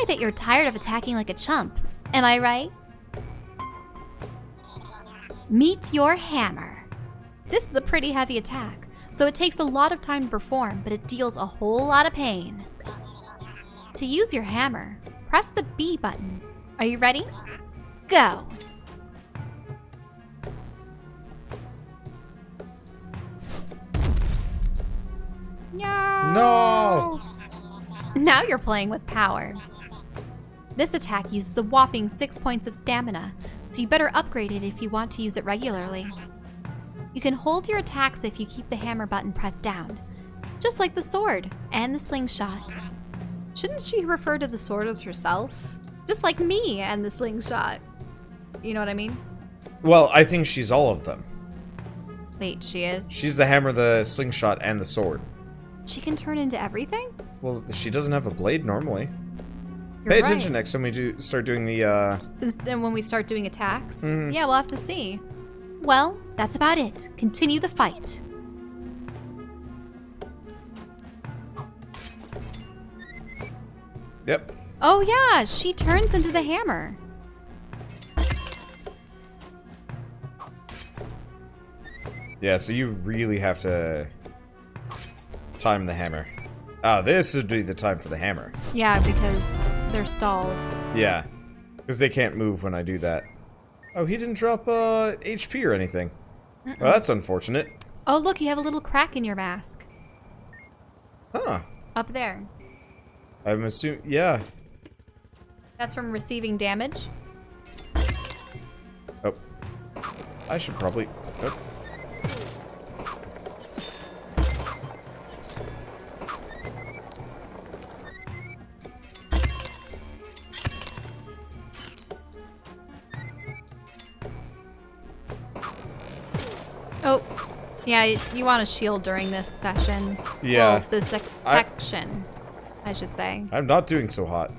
like that you're tired of attacking like a chump. Am I right? Meet your hammer. This is a pretty heavy attack, so it takes a lot of time to perform, but it deals a whole lot of pain. To use your hammer, press the B button. Are you ready? Go! No! Now you're playing with power. This attack uses a whopping 6 points of stamina, so you better upgrade it if you want to use it regularly. You can hold your attacks if you keep the hammer button pressed down, just like the sword and the slingshot. Shouldn't she refer to the sword as herself? Just like me and the slingshot. You know what I mean? Well, I think she's all of them. Wait, she is? She's the hammer, the slingshot, and the sword. She can turn into everything? Well, she doesn't have a blade normally. You're Pay right. attention next time we start doing the, And when we start doing attacks? Mhm. Yeah, we'll have to see. Well, that's about it. Continue the fight. Yep. Oh yeah, she turns into the hammer. Yeah, so you really have to time the hammer. Ah, this would be the time for the hammer. Yeah, because they're stalled. Yeah. Because they can't move when I do that. Oh, he didn't drop, HP or anything. Well, that's unfortunate. Oh look, you have a little crack in your mask. Huh. Up there. I'm assuming, yeah. That's from receiving damage. Oh. I should probably, oh. Oh, yeah, you want a shield during this session. Yeah. Well, this section, I should say. I'm not doing so hot.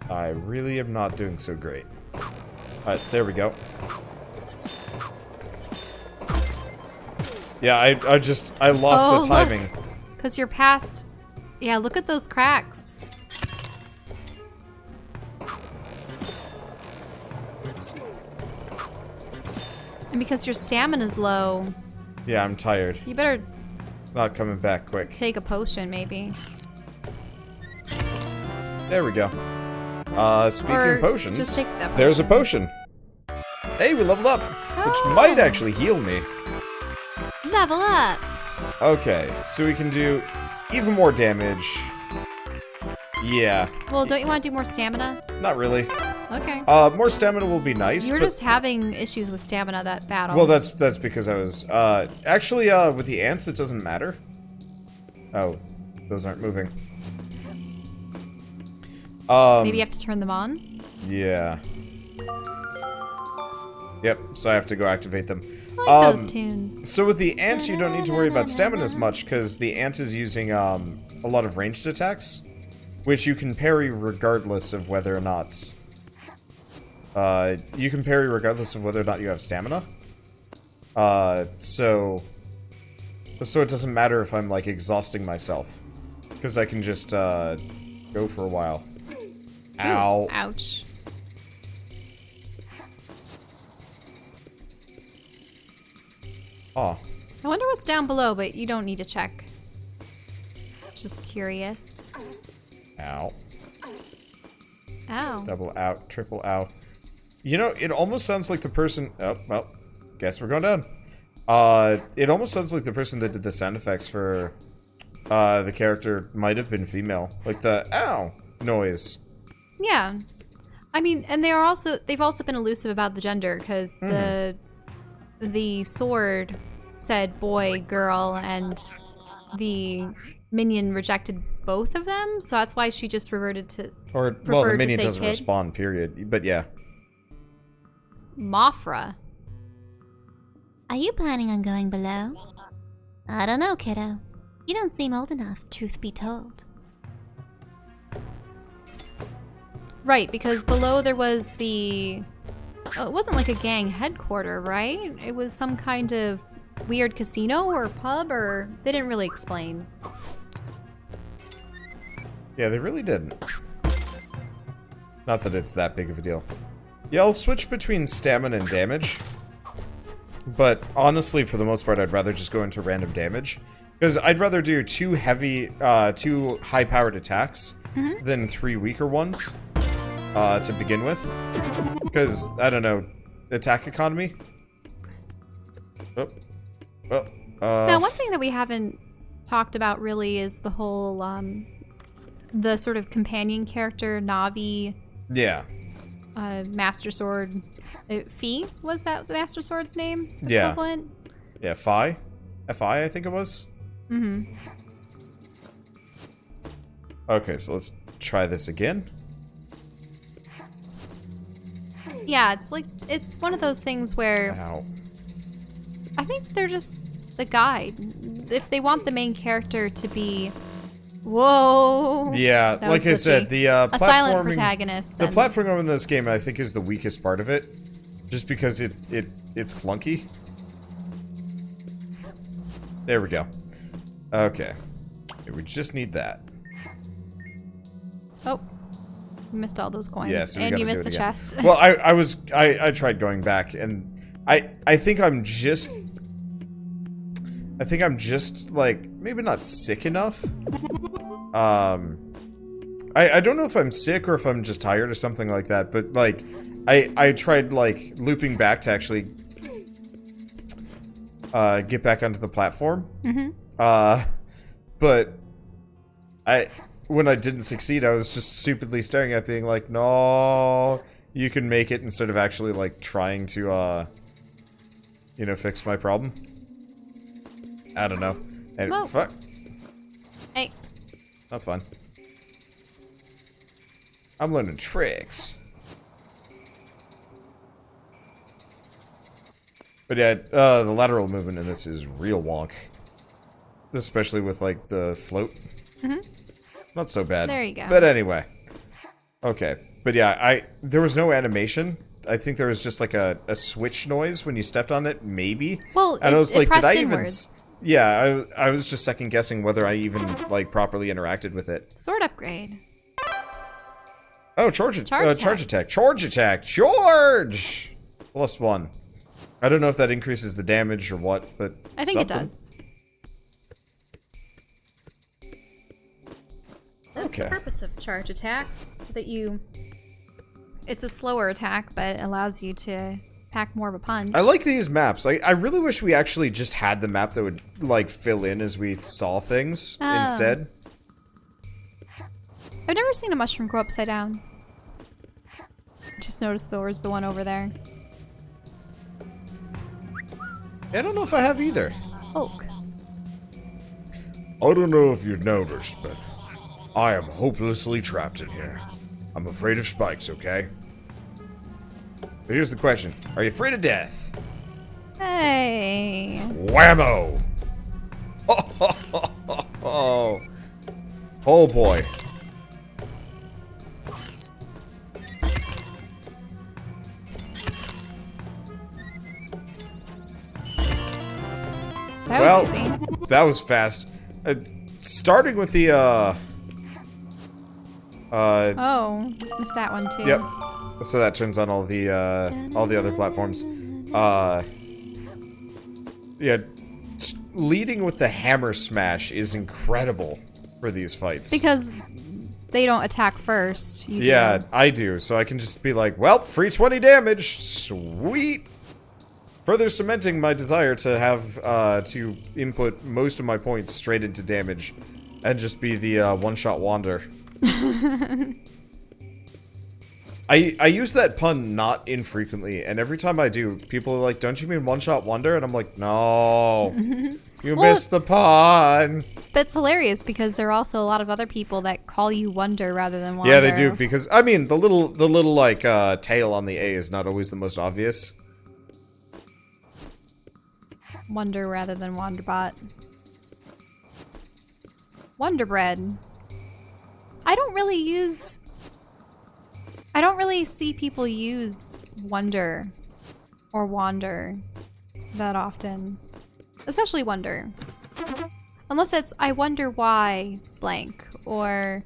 I really am not doing so great. Alright, there we go. Yeah, I lost the timing. Because you're past... Yeah, look at those cracks. And because your stamina's low, Yeah, I'm tired. you better Not coming back quick. take a potion, maybe. There we go. Speaking Or of potions, just take that there's a potion. potion. Hey, we leveled up, which Oh. might actually heal me. Level up. Okay, so we can do even more damage. Yeah, Well, don't you want to do more stamina? not really. Okay. More stamina will be nice. You were but, just having issues with stamina that battle. well, that's because I was actually with the ants it doesn't matter. Oh, those aren't moving. Maybe you have to turn them on? Yeah. Yep, so I have to go activate them. I like those tunes. So with the ant, you don't need to worry about stamina as much, because the ant is using a lot of ranged attacks, which you can parry regardless of whether or not... you can parry regardless of whether or not you have stamina. So it doesn't matter if I'm, like, exhausting myself, because I can just, go for a while. Ow. Ooh, ouch. Aw. I wonder what's down below, but you don't need to check. Just curious. Ow. Ow. Double out, triple out. You know, it almost sounds like the person... Oh, well, guess we're going down. It almost sounds like the person that did the sound effects for the character might have been female. Like the ow noise. Yeah. I mean, and they've also been elusive about the gender, because the sword said boy, girl, and the minion rejected both of them, so that's why she just reverted to... Or, well, the preferred to minion say doesn't kid. respond, period. But yeah. Mafra. Are you planning on going below? I don't know, kiddo. You don't seem old enough, truth be told. Right, because below there was the... Oh, it wasn't like a gang headquarter, right? It was some kind of weird casino or pub, or they didn't really explain. Yeah, they really didn't. Not that it's that big of a deal. Yeah, I'll switch between stamina and damage. But honestly, for the most part, I'd rather just go into random damage. Because I'd rather do 2 high-powered attacks than 3 weaker ones to begin with. Because, I don't know, attack economy? Now, one thing that we haven't talked about really is the whole, the sort of companion character, Nobby. Yeah. Master Sword. Fee? Was that the Master Sword's name? Yeah. Equivalent? Yeah, Fi? Fi, I think it was? Mm-hmm. Okay, so let's try this again. Yeah, it's one of those things where Ow. I think they're just the guide. If they want the main character to be, whoa. Yeah, That like I was said, glitchy. the A silent platforming... protagonist. The Then. platforming in this game, I think, is the weakest part of it. Just because it's clunky. There we go. Okay. We just need that. Oh, you missed all those coins, Yeah, so we and gotta you do missed it the again. chest. Well, I tried going back, and I think I'm just like maybe not sick enough. I don't know if I'm sick or if I'm just tired or something like that, but like I tried like looping back to actually get back onto the platform. But when I didn't succeed, I was just stupidly staring at being like, no, you can make it, instead of actually like trying to you know, fix my problem. I don't know. And Whoa. fuck. Hey. That's fine. I'm learning tricks. But yeah, the lateral movement in this is real wonk. Especially with, like, the float. Not so bad. There you go. But anyway. Okay. But yeah, there was no animation. I think there was just, like, a switch noise when you stepped on it, maybe. Well, and I was like, did I even... inwards. Yeah, I was just second guessing whether I even, like, properly interacted with it. Sword upgrade. Oh, charge attack. +1. I don't know if that increases the damage or what, but I think something. it does. That's Okay. the purpose of charge attacks, so that it's a slower attack, but it allows you to pack more of a punch. I like these maps. I really wish we actually just had the map that would, like, fill in as we saw things instead. I've never seen a mushroom go upside down. Just noticed there was the one over there. I don't know if I have either. Oak. I don't know if you've noticed, but I am hopelessly trapped in here. I'm afraid of spikes, okay? But here's the question. Are you afraid of death? Hey. Whammo! Oh boy. That was easy. That was fast. Starting with the, Oh, missed that one too. Yep. So that turns on all the other platforms. Yeah, leading with the hammer smash is incredible for these fights. Because they don't attack first. You Yeah, do. I do. So I can just be like, well, free 20 damage. Sweet. Further cementing my desire to have, to input most of my points straight into damage. And just be the, one-shot wander. I use that pun not infrequently, and every time I do, people are like, don't you mean one-shot wonder? And I'm like, no. You missed the pun. That's hilarious because there are also a lot of other people that call you Wonder rather than Wander. Yeah, they do, because, I mean, the little like, tail on the A is not always the most obvious. Wonder rather than Wanderbot. Wonder Bread. I don't really see people use Wonder or Wander that often. Especially wonder. Unless it's, I wonder why blank, or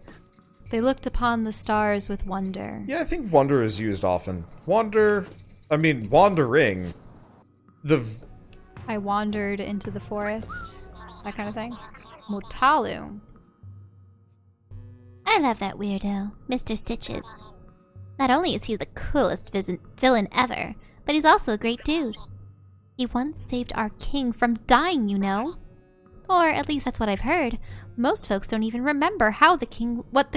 they looked upon the stars with wonder. Yeah, I think wonder is used often. Wandering. I wandered into the forest. That kind of thing. Motalu. I love that weirdo, Mr. Stitches. Not only is he the coolest villain ever, but he's also a great dude. He once saved our king from dying, you know. Or at least that's what I've heard. Most folks don't even remember what the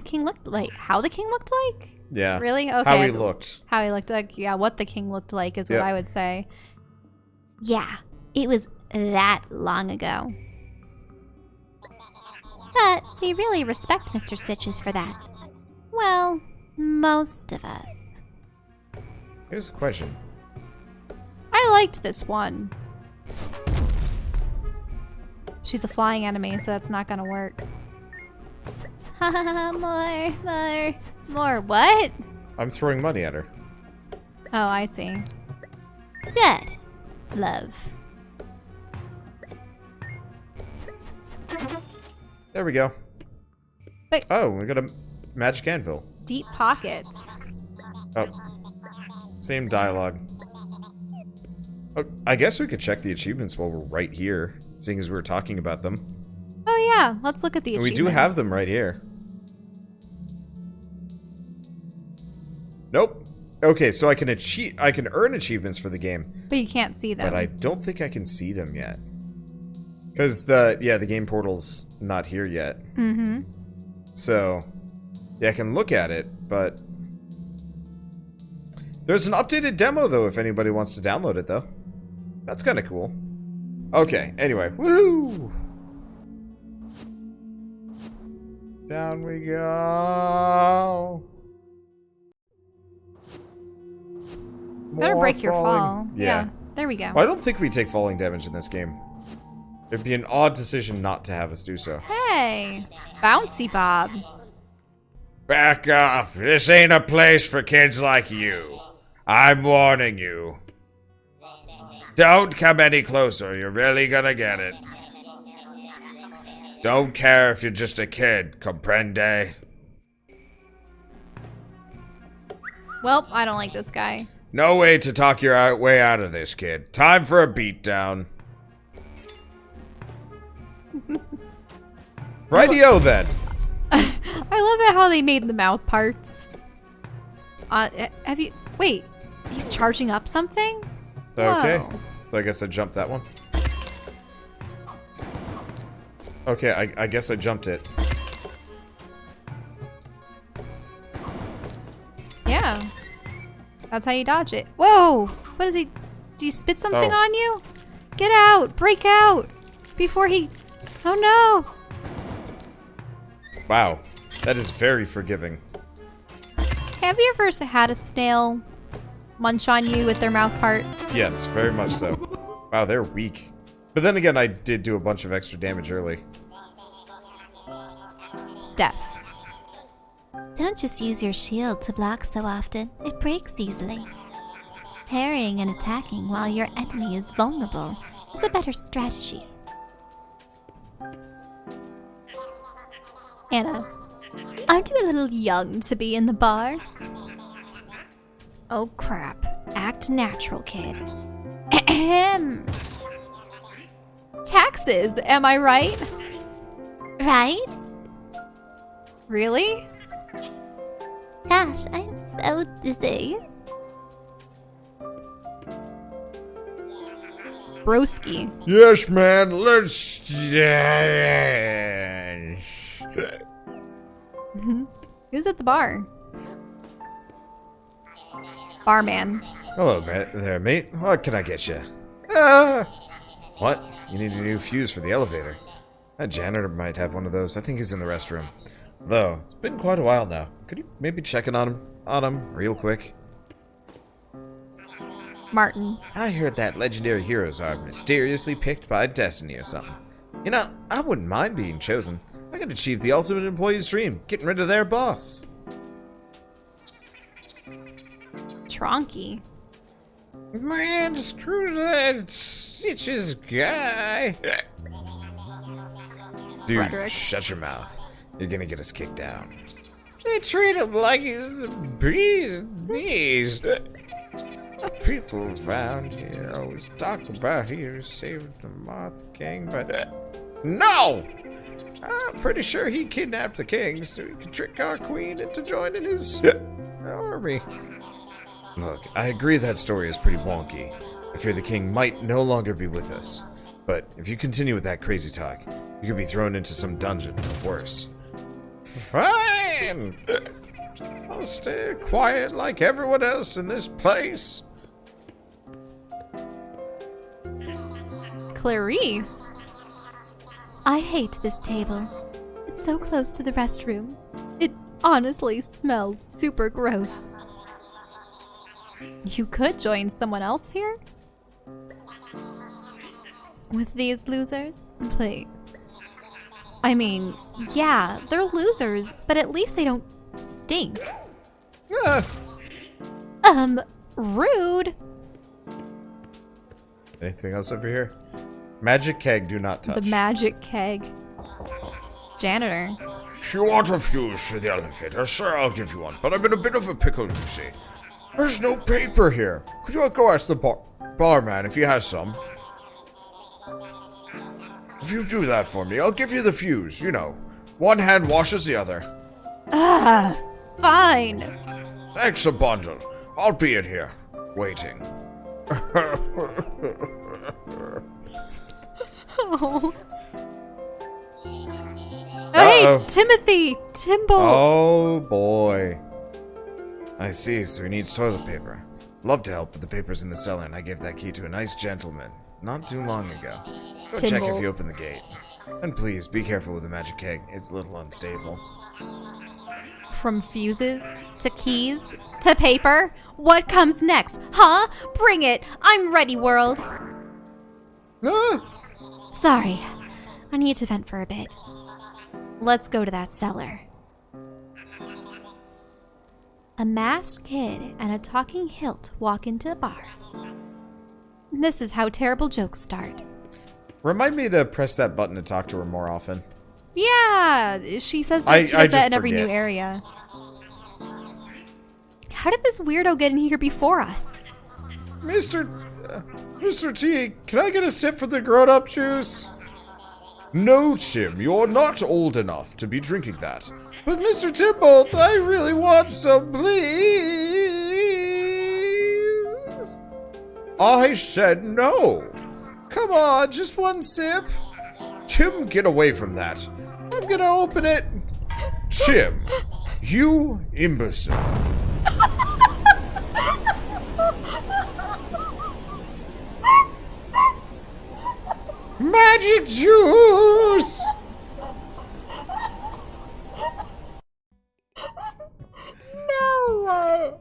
king looked like. How the king looked like? Yeah. Really? Okay. How he looked. How he looked like. Yeah, what the king looked like is what I would say. Yeah, it was that long ago. But they really respect Mr. Stitches for that. Well, most of us. Here's a question. I liked this one. She's a flying enemy, so that's not gonna work. More what? I'm throwing money at her. Oh, I see. Good. Love. There we go. But Oh, we got a magic anvil. deep pockets. Oh. Same dialogue. Oh, I guess we could check the achievements while we're right here, seeing as we were talking about them. Oh yeah, let's look at the And we achievements. do have them right here. Nope. Okay, so I can earn achievements for the game, But you can't see them. but I don't think I can see them yet. Because the game portal's not here yet. Mm-hmm. So, yeah, I can look at it, but there's an updated demo, though, if anybody wants to download it, though. That's kind of cool. Okay, anyway. Woohoo! Down we go. Better More break your fall. falling. Yeah. There we go. Well, I don't think we take falling damage in this game. It'd be an odd decision not to have us do so. Hey, Bouncy Bob. Back off. This ain't a place for kids like you. I'm warning you. Don't come any closer. You're really gonna get it. Don't care if you're just a kid, comprende? Well, I don't like this guy. No way to talk your way out of this, kid. Time for a beatdown. Rightio then. I love it how they made the mouth parts. Have you... Wait, he's charging up something? Okay. Whoa. So I guess I jumped that one. Okay, I guess I jumped it. Yeah. That's how you dodge it. Whoa! What is he... Do you spit something Oh. on you? Get out! Break out! Before he... Oh no! Wow. That is very forgiving. Have you ever had a snail munch on you with their mouth parts? Yes, very much so. Wow, they're weak. But then again, I did do a bunch of extra damage early. Steph. Don't just use your shield to block so often. It breaks easily. Parrying and attacking while your enemy is vulnerable is a better strategy. Anna, aren't you a little young to be in the bar? Oh crap. Act natural, kid. Ahem. Taxes, am I right? Right? Really? Gosh, I'm so dizzy. Broski. Yes, man, let's... Who's at the bar? Barman. Hello, there, mate. What can I get you? What? You need a new fuse for the elevator. That janitor might have one of those. I think he's in the restroom. Though, it's been quite a while now. Could you maybe check in on him real quick? Martin. I heard that legendary heroes are mysteriously picked by destiny or something. You know, I wouldn't mind being chosen. I could achieve the ultimate employee's dream, getting rid of their boss. Tronky. Man, screw that. Stitches guy. Dude, Frederick. shut your mouth. You're gonna get us kicked out. They treat him like he's the bee's knees. People around here always talk about he saved the Moth King, but no! I'm pretty sure he kidnapped the king so he could trick our queen into joining his army. Look, I agree that story is pretty wonky. I fear the king might no longer be with us. But if you continue with that crazy talk, you could be thrown into some dungeon or worse. Fine! I'll stay quiet like everyone else in this place. Clarice. I hate this table. It's so close to the restroom. It honestly smells super gross. You could join someone else here? With these losers? Please. I mean, yeah, they're losers, but at least they don't stink. Rude. Anything else over here? Magic keg, do not touch. The magic keg. Janitor. If you want a fuse for the elevator, sir, I'll give you one. But I'm in a bit of a pickle, you see. There's no paper here. Could you go ask the barman if he has some? If you do that for me, I'll give you the fuse, you know. One hand washes the other. Fine. Thanks a bundle. I'll be in here, waiting. Oh. Hey, Timothy! Timble! Oh, boy. I see, so he needs toilet paper. Love to help, but the paper's in the cellar, and I gave that key to a nice gentleman not too long ago. Go check if you open the gate. And please, be careful with the magic keg. It's a little unstable. From fuses to keys to paper, what comes next? Huh? Bring it! I'm ready, world! Sorry. I need to vent for a bit. Let's go to that cellar. A masked kid and a talking hilt walk into the bar. This is how terrible jokes start. Remind me to press that button to talk to her more often. Yeah, she says that she does that in every new forget. area. How did this weirdo get in here before us? Mr. T, can I get a sip from the grown-up juice? No, Tim, you're not old enough to be drinking that. But Mr. Timbolt, I really want some, please. I said no. Come on, just one sip. Tim, get away from that. I'm gonna open it. Tim, you imbecile. Magic juice! No!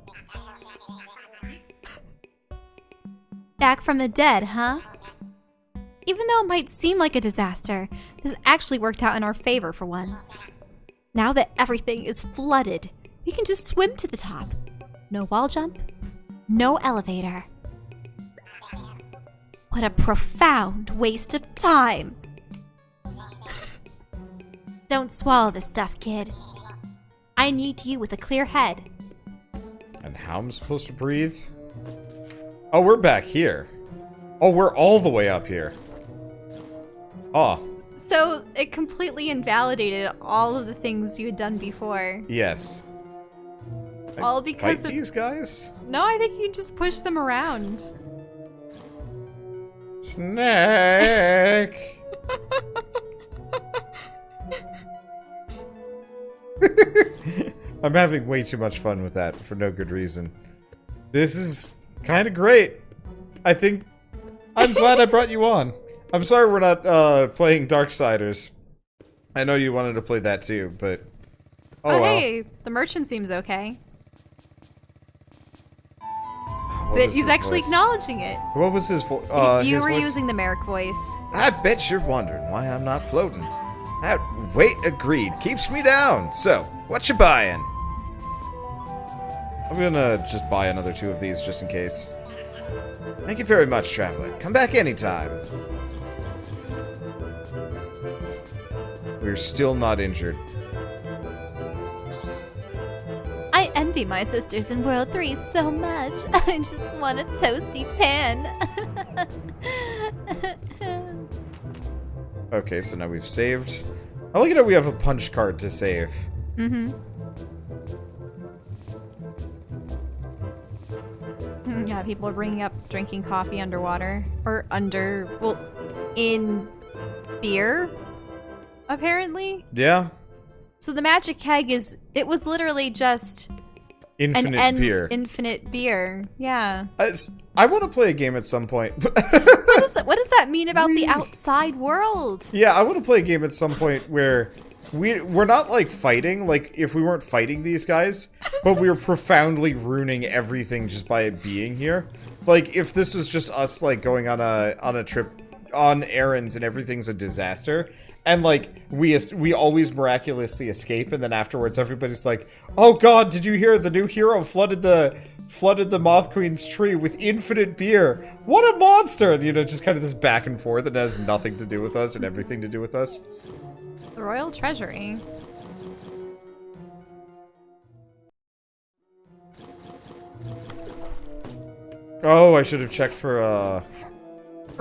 Back from the dead, huh? Even though it might seem like a disaster, this actually worked out in our favor for once. Now that everything is flooded, we can just swim to the top. No wall jump, no elevator. What a profound waste of time. Don't swallow this stuff, kid. I need you with a clear head. And how am I supposed to breathe? Oh, we're back here. Oh, we're all the way up here. Oh. So it completely invalidated all of the things you had done before. Yes. All because Fight of these guys? No, I think you can just push them around. Snack. I'm having way too much fun with that for no good reason. This is kind of great. I'm glad I brought you on. I'm sorry we're not playing Darksiders. I know you wanted to play that too, but oh well. Hey, the merchant seems okay. What That was he's his actually voice? acknowledging it. What was his voice? You were using the Merrick voice. I bet you're wondering why I'm not floating. That weight agreed keeps me down. So, what you buying? I'm gonna just buy another 2 of these just in case. Thank you very much, Traveler. Come back anytime. We're still not injured. I envy my sisters in World 3 so much. I just want a toasty tan. Okay, so now we've saved. I like it how we have a punch card to save. Mm-hmm. Yeah, people are bringing up drinking coffee underwater. Or well, in beer, apparently. Yeah. So the magic keg it was literally just Infinite beer. Infinite beer, yeah. I want to play a game at some point. What does that mean about the outside world? Yeah, I want to play a game at some point where we're not like fighting, like if we weren't fighting these guys, but we were profoundly ruining everything just by it being here. Like if this was just us like going on a trip on errands and everything's a disaster, and like we always miraculously escape, and then afterwards everybody's like, "Oh God, did you hear the new hero flooded the Moth Queen's tree with infinite beer? What a monster!" And you know, just kind of this back and forth that has nothing to do with us and everything to do with us. The Royal Treasury. Oh, I should have checked for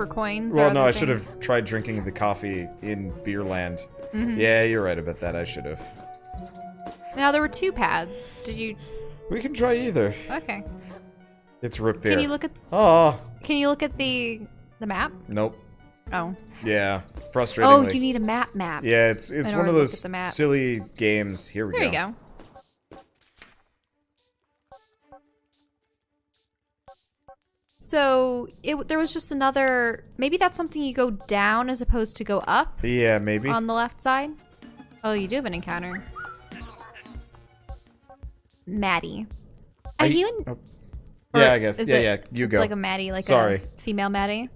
coins. Well, or no, other I should things. have tried drinking the coffee in Beerland. Mm-hmm. Yeah, you're right about that. I should have. Now there were 2 paths. Did you? We can try either. Okay. It's root beer. Can you look at? Oh. Can you look at the map? Nope. Oh. Yeah. Oh, Frustratingly. you need a map. Yeah, it's in one order of to look those at the map. silly games. Here we There go. you go. So there was just another. Maybe that's something you go down as opposed to go up Yeah, maybe. on the left side. Oh, you do have an encounter. Maddie. Are you in? Oh. Or Yeah, I guess. is Yeah, it- yeah. You It's go. like a Maddie, like Sorry. a female Maddie.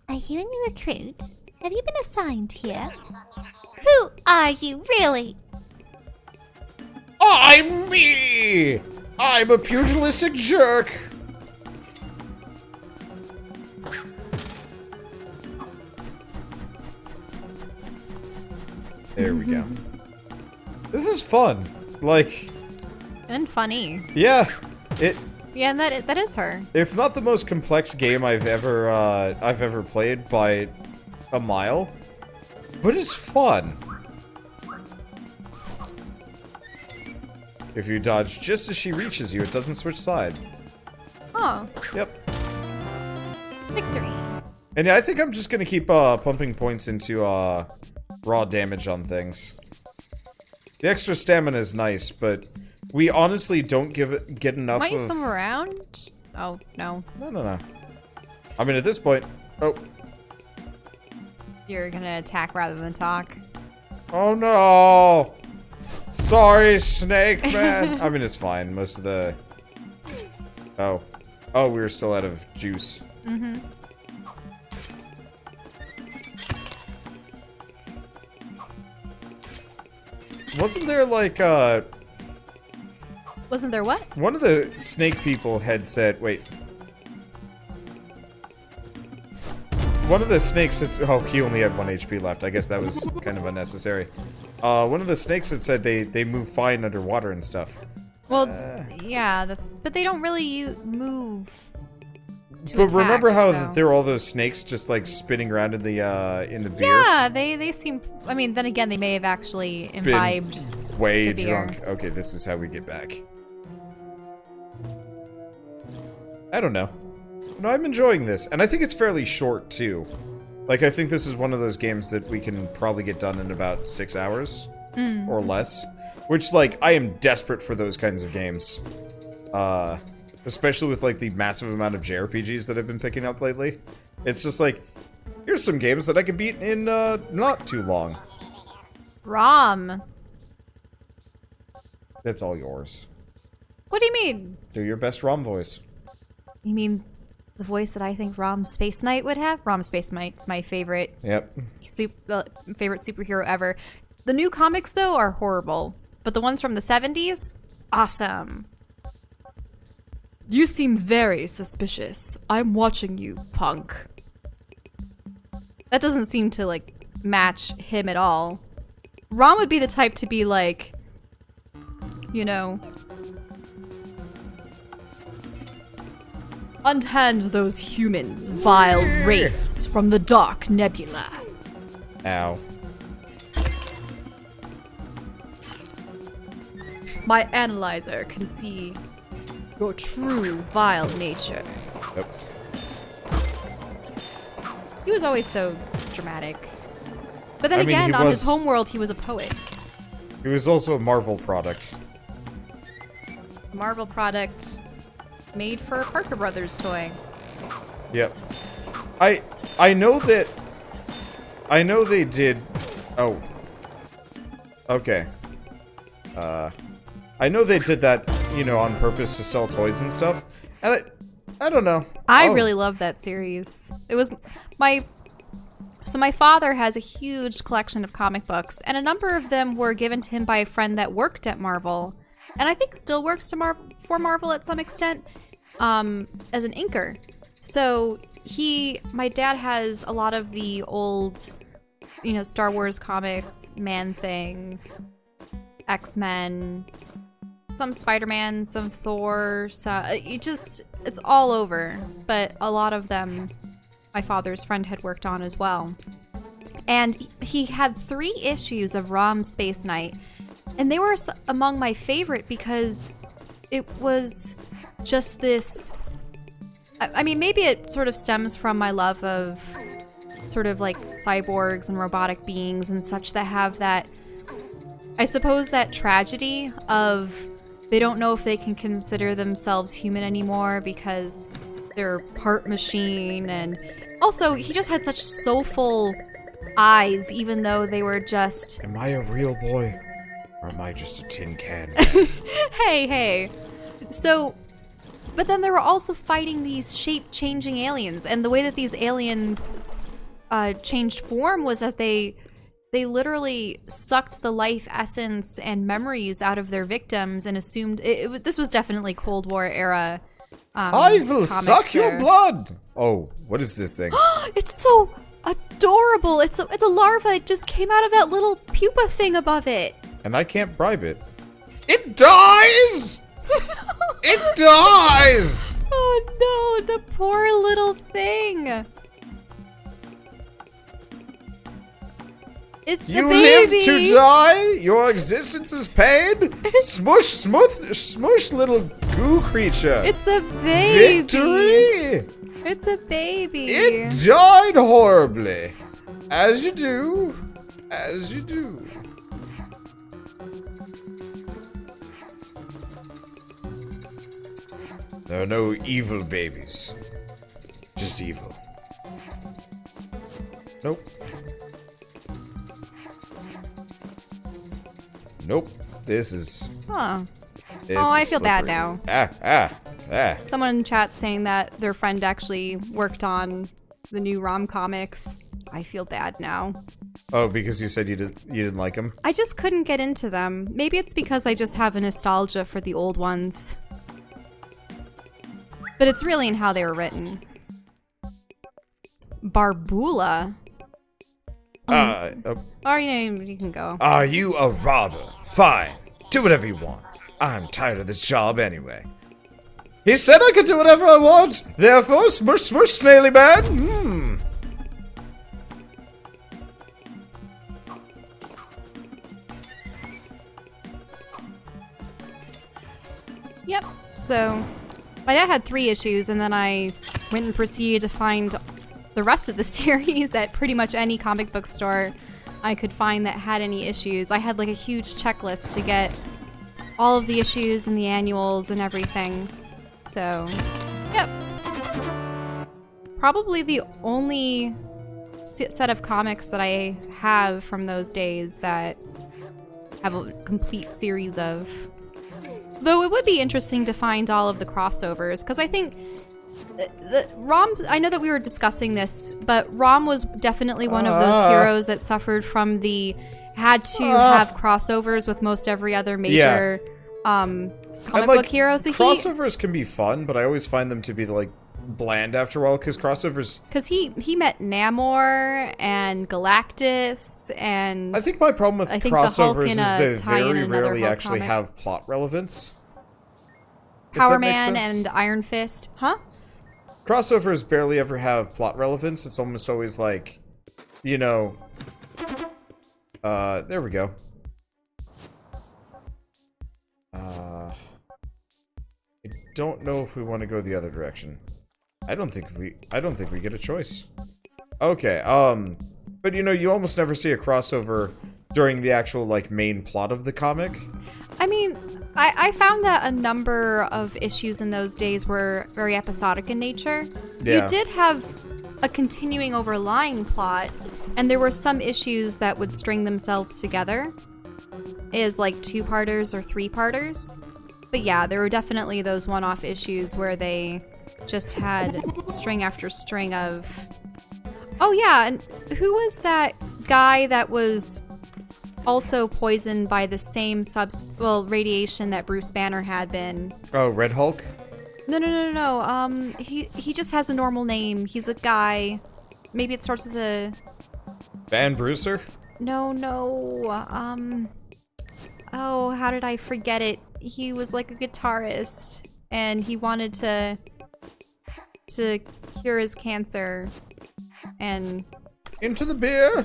Are you a new recruit? Have you been assigned here? Who are you, really? I'm me! I'm a pugilistic jerk! There we go. This is fun. Like, And funny. yeah, Yeah, and that is her. it's not the most complex game I've ever played by a mile, but it's fun. If you dodge just as she reaches you, it doesn't switch side. Oh, Yep. victory. And yeah, I think I'm just gonna keep pumping points into raw damage on things. The extra stamina is nice, but we honestly don't get enough Might of... you swim around? Oh, no. No. I mean, at this point... Oh. You're gonna attack rather than talk. Oh no! Sorry, Snake Man! I mean, it's fine. Most of the... Oh. Oh, we were still out of juice. Mm-hmm. Wasn't there, like, Wasn't there what? one of the snake people had said... Wait. One of the snakes had... Oh, he only had 1 HP left. I guess that was kind of unnecessary. One of the snakes had said they move fine underwater and stuff. Well, yeah, but they don't really move to But attack, remember how so. there were all those snakes just, like, spinning around in the beer? Yeah, they seem... I mean, then again, they may have actually imbibed Way the beer. drunk. Okay, this is how we get back. I don't know. No, I'm enjoying this. And I think it's fairly short, too. Like, I think this is one of those games that we can probably get done in about 6 hours. Or less. Which, like, I am desperate for those kinds of games. Especially with, like, the massive amount of JRPGs that I've been picking up lately. It's just like, here's some games that I can beat in, not too long. Rom. It's all yours. What do you mean? Do your best ROM voice. You mean the voice that I think Rom Space Knight would have? Rom Space Knight's my favorite, Yep. favorite superhero ever. The new comics, though, are horrible. But the ones from the 70s, awesome. You seem very suspicious. I'm watching you, punk. That doesn't seem to, like, match him at all. Rom would be the type to be like, you know, unhand those humans, vile wraiths from the dark nebula. Ow. My analyzer can see your true vile nature. Yep. He was always so dramatic. But then I mean, again, he on his was- homeworld, he was a poet. He was also a Marvel product. A Marvel product made for a Parker Brothers toy. Yep. I know that... I know they did... Oh. Okay. I know they did that, you know, on purpose to sell toys and stuff. And I don't know. I Oh. really loved that series. It was my... So my father has a huge collection of comic books, and a number of them were given to him by a friend that worked at Marvel, and I think still works for Marvel at some extent, as an inker. So my dad has a lot of the old, you know, Star Wars comics, Man-Thing, X-Men, some Spider-Man, some Thor, it's all over, but a lot of them my father's friend had worked on as well. And he had 3 issues of ROM Space Knight, and they were among my favorite because it was just this... I mean, maybe it sort of stems from my love of sort of like cyborgs and robotic beings and such that have that, I suppose, that tragedy of they don't know if they can consider themselves human anymore because they're part machine. And also, he just had such soulful eyes, even though they were just... Am I a real boy? Or am I just a tin can? Hey. So, but then they were also fighting these shape-changing aliens, and the way that these aliens changed form was that they literally sucked the life essence and memories out of their victims and assumed... this was definitely Cold War era I will comics suck your there. blood! Oh, what is this thing? It's so adorable. It's a larva. It just came out of that little pupa thing above it. And I can't bribe it. It dies! It dies! Oh no, the poor little thing. It's the You baby. live to die? Your existence is pain? Smush, little goo creature. It's a baby. Victory! It's a baby. It died horribly. As you do. As you do. There are no evil babies. Just evil. Nope. Nope. This is... Huh. this Oh, I is feel bad slippery. now. Someone in chat saying that their friend actually worked on the new ROM comics. I feel bad now. Oh, because you said you didn't like him? I just couldn't get into them. Maybe it's because I just have a nostalgia for the old ones. But it's really in how they were written. Barbula? Or, you can go. Are you a robber? Fine. Do whatever you want. I'm tired of this job anyway. He said I could do whatever I want. Therefore, smush, snaily man. Yep. So, my dad had 3 issues, and then I went and proceeded to find the rest of the series at pretty much any comic book store I could find that had any issues. I had like a huge checklist to get all of the issues and the annuals and everything. So, yep. Probably the only set of comics that I have from those days that have a complete series of. Though it would be interesting to find all of the crossovers, because I think the ROM, I know that we were discussing this, but ROM was definitely one of those heroes that suffered from the had to have crossovers with most every other major comic like, book hero. So crossovers can be fun, but I always find them to be like bland after a while because crossovers. Because he met Namor and Galactus and I think my problem with I think the Hulk crossovers in is a they tie-in very another rarely Hulk actually comic. have plot relevance. If Power that makes Man sense. and Iron Fist. Huh? Crossovers barely ever have plot relevance. It's almost always like, you know, there we go. I don't know if we want to go the other direction. I don't think we get a choice. Okay, but you know, you almost never see a crossover during the actual, like, main plot of the comic. I mean, I found that a number of issues in those days were very episodic in nature. Yeah. You did have a continuing overlying plot, and there were some issues that would string themselves together as like 2-parters or 3-parters. But yeah, there were definitely those one-off issues where they just had string after string of... Oh yeah, and who was that guy that was also poisoned by the same radiation that Bruce Banner had been? Oh, Red Hulk? No. He just has a normal name. He's a guy. Maybe it starts with a... Van Bruiser? No. Oh, how did I forget it? He was like a guitarist, and he wanted to cure his cancer, and... Into the beer!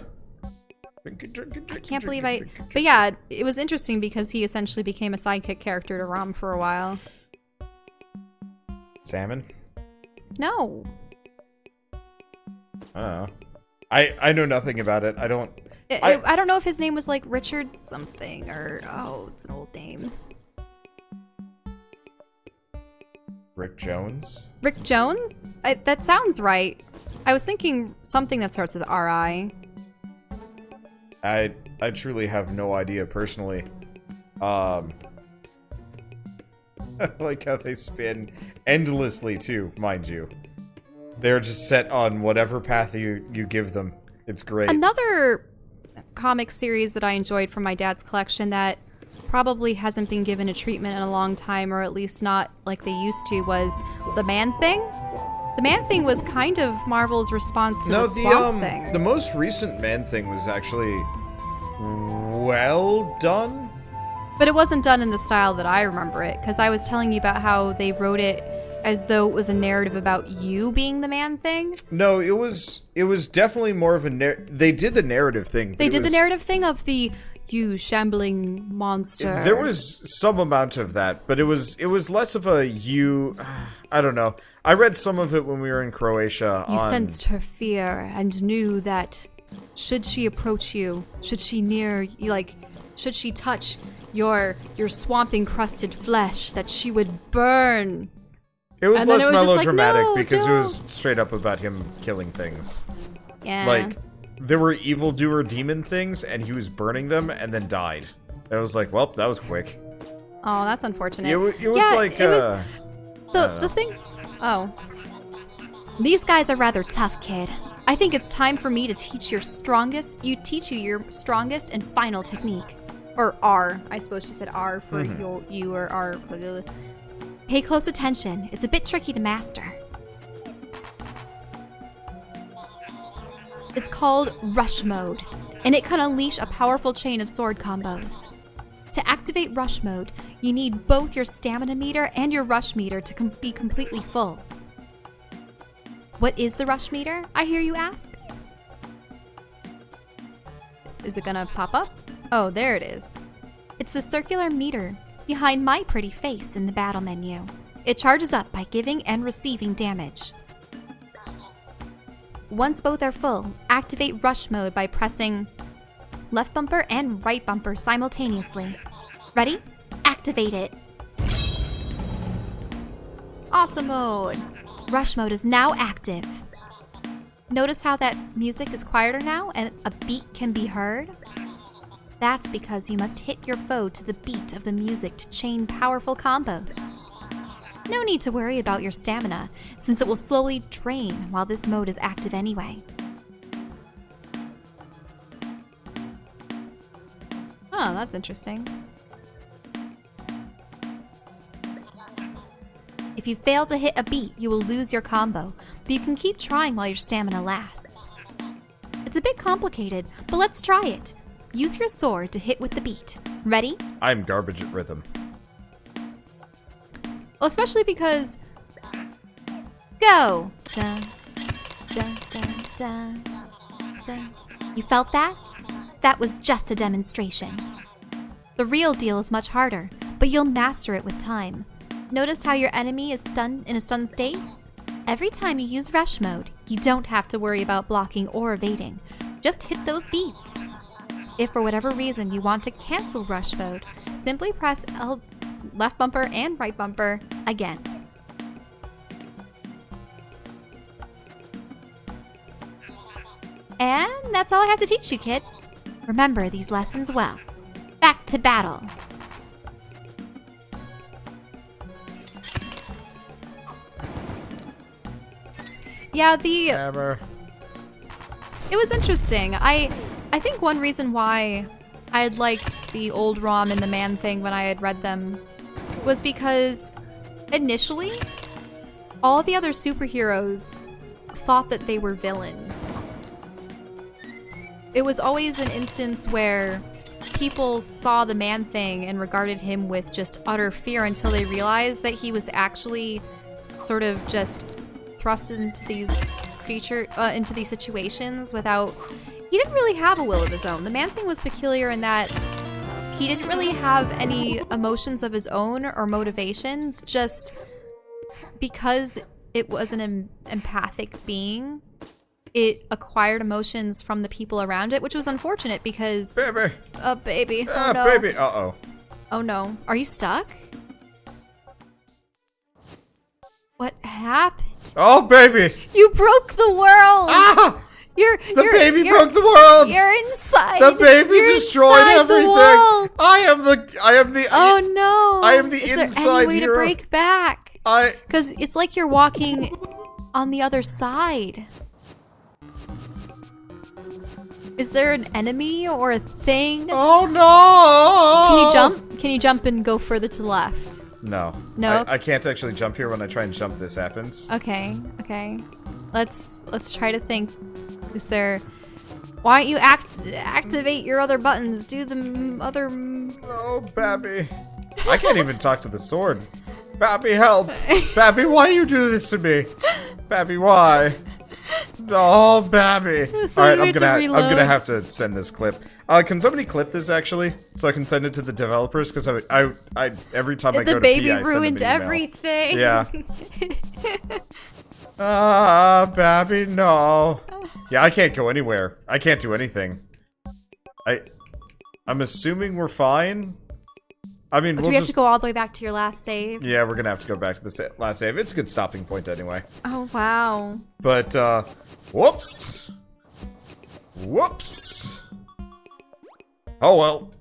I can't believe I... But yeah, it was interesting because he essentially became a sidekick character to Rom for a while. Salmon? No. I don't know. I know nothing about it. I don't... I don't know if his name was like Richard something or... Oh, it's an old name. Rick Jones? Rick Jones? That sounds right. I was thinking something that starts with R.I. I truly have no idea personally. I like how they spin endlessly too, mind you. They're just set on whatever path you give them. It's great. Another comic series that I enjoyed from my dad's collection that probably hasn't been given a treatment in a long time, or at least not like they used to, was The Man-Thing. The Man-Thing was kind of Marvel's response to the Swamp Thing. The most recent Man-Thing was actually well done. But it wasn't done in the style that I remember it, because I was telling you about how they wrote it as though it was a narrative about you being the Man-Thing. No, it was definitely more of a they did the narrative thing. They did the narrative thing of the you shambling monster. There was some amount of that, but it was less of a you. I don't know. I read some of it when we were in Croatia. You sensed her fear and knew that should she approach you, should she should she touch your swamp encrusted flesh, that she would burn. It was and less it was melodramatic like, no, because no. it was straight up about him killing things. Yeah. Like, there were evildoer demon things, and he was burning them, and then died. And I was like, well, that was quick. Oh, that's unfortunate. It was yeah, like, it was the thing. Oh. These guys are rather tough, kid. I think it's time for me to teach you your strongest and final technique. Or R. I suppose she said R for you or R. Pay close attention. It's a bit tricky to master. It's called Rush Mode, and it can unleash a powerful chain of sword combos. To activate Rush Mode, you need both your stamina meter and your rush meter to be completely full. What is the rush meter, I hear you ask? Is it gonna pop up? Oh, there it is. It's the circular meter behind my pretty face in the battle menu. It charges up by giving and receiving damage. Once both are full, activate rush mode by pressing left bumper and right bumper simultaneously. Ready? Activate it. Awesome mode. Rush mode is now active. Notice how that music is quieter now and a beat can be heard? That's because you must hit your foe to the beat of the music to chain powerful combos. No need to worry about your stamina, since it will slowly drain while this mode is active anyway. Oh, that's interesting. you fail to hit a beat, you will lose your combo, but you can keep trying while your stamina lasts. It's a bit complicated, but let's try it. Use your sword to hit with the beat. Ready? I'm garbage at rhythm. Well, especially because... Go! Dun, dun, dun, dun, dun. You felt that? That was just a demonstration. The real deal is much harder, but you'll master it with time. Notice how your enemy is stunned in a stunned state? Every time you use rush mode, you don't have to worry about blocking or evading. Just hit those beats. If for whatever reason you want to cancel rush mode, simply press left bumper and right bumper again. And that's all I have to teach you, kid. Remember these lessons well. Back to battle. Yeah, Hammer. it was interesting. I think one reason why I had liked the old ROM and the man thing when I had read them was because initially all the other superheroes thought that they were villains. It was always an instance where people saw the man thing and regarded him with just utter fear until they realized that he was actually sort of just thrust into these into these situations without... He didn't really have a will of his own. The man thing was peculiar in that he didn't really have any emotions of his own or motivations, just because it was an empathic being. It acquired emotions from the people around it, which was unfortunate because... Baby! Baby. Oh, no. Baby! Uh-oh. Oh, no. Are you stuck? What happened? Oh, baby! You broke the world! Ah! The baby you're- broke the world! You're inside. The baby you're destroyed inside everything! The world. I am the... Oh, no. I am the Is inside there any way hero. to break back? I... Because it's like you're walking on the other side. Is there an enemy or a thing? Oh, no! Can you jump? Can you jump and go further to the left? No. No? I can't actually jump here. When I try and jump, this happens. Okay, okay. Let's try to think. Is there... Why don't you activate your other buttons? Do the other... Oh, Babby. I can't even talk to the sword. Babby, help! Babby, why you do this to me? Babby, why? Oh, Babby. So All right, we I'm have to gonna reload. have to send this clip. Can somebody clip this actually, so I can send it to the developers? Because I every time I go The to baby pee, I send them ruined an email. everything. Yeah. Babby, no. Yeah, I can't go anywhere. I can't do anything. I'm assuming we're fine. I mean, Do we have to go all the way back to your last save? Yeah, we're gonna have to go back to the last save. It's a good stopping point anyway. Oh, wow. But, whoops. Whoops. Oh well.